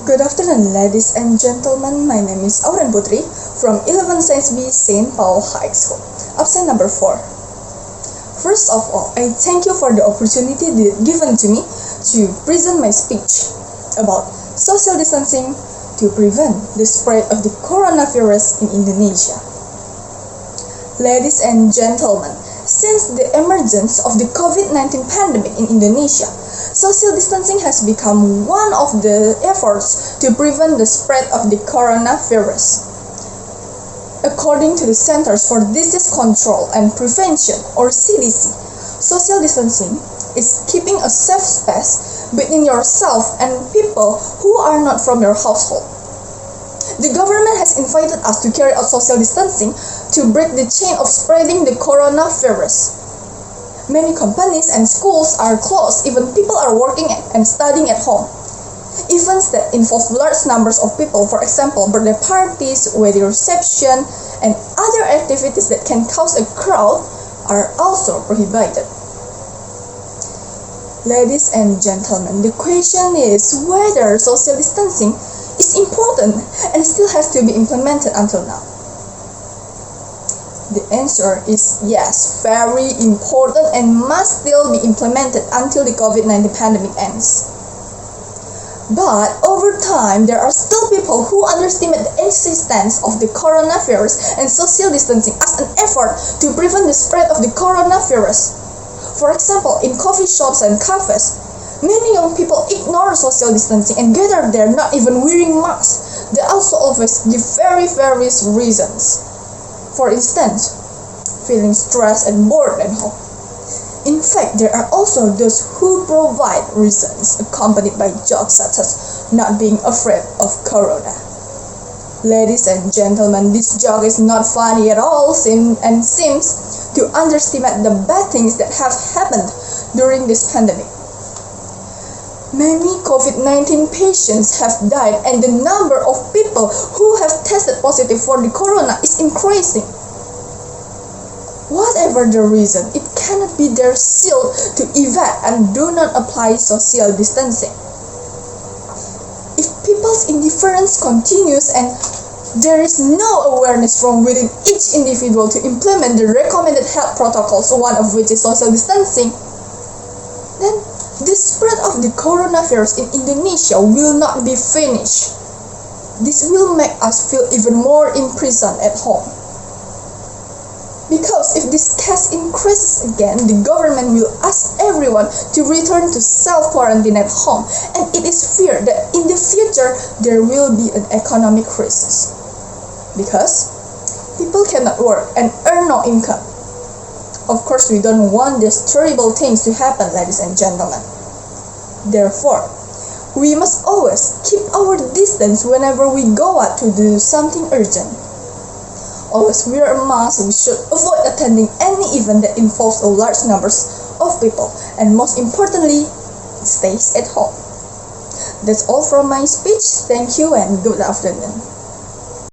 Good afternoon, ladies and gentlemen. My name is Auren Putri from 11 Science B St. Paul High School, absent number 4. First of all, I thank you for the opportunity given to me to present my speech about social distancing to prevent the spread of the coronavirus in Indonesia. Ladies and gentlemen, since the emergence of the COVID-19 pandemic in Indonesia, social distancing has become one of the efforts to prevent the spread of the coronavirus. According to the Centers for Disease Control and Prevention, or CDC, social distancing is keeping a safe space between yourself and people who are not from your household. The government has invited us to carry out social distancing to break the chain of spreading the coronavirus. Many companies and schools are closed, even people are working and studying at home. Events that involve large numbers of people, for example, birthday parties, wedding reception, and other activities that can cause a crowd are also prohibited. Ladies and gentlemen, the question is whether social distancing is important and still has to be implemented until now. The answer is yes, very important and must still be implemented until the COVID-19 pandemic ends. But over time, there are still people who underestimate the existence of the coronavirus and social distancing as an effort to prevent the spread of the coronavirus. For example, in coffee shops and cafes, many young people ignore social distancing and gather there not even wearing masks. They also always give very various reasons. For instance, feeling stressed and bored at home. In fact, there are also those who provide reasons accompanied by jokes such as not being afraid of corona. Ladies and gentlemen, this joke is not funny at all and seems to underestimate the bad things that have happened during this pandemic. Many COVID-19 patients have died and the number of people who have tested positive for the corona is increasing. Whatever the reason, it cannot be their shield to evade and do not apply social distancing. If people's indifference continues and there is no awareness from within each individual to implement the recommended health protocols, one of which is social distancing, then the spread of the coronavirus in Indonesia will not be finished. This will make us feel even more imprisoned at home. Because if this case increases again, the government will ask everyone to return to self-quarantine at home, and it is feared that in the future there will be an economic crisis. Because people cannot work and earn no income. Of course, we don't want these terrible things to happen, ladies and gentlemen. Therefore, we must always keep our distance whenever we go out to do something urgent. Always wear a mask. We should avoid attending any event that involves a large numbers of people. And most importantly, stay at home. That's all from my speech. Thank you and good afternoon.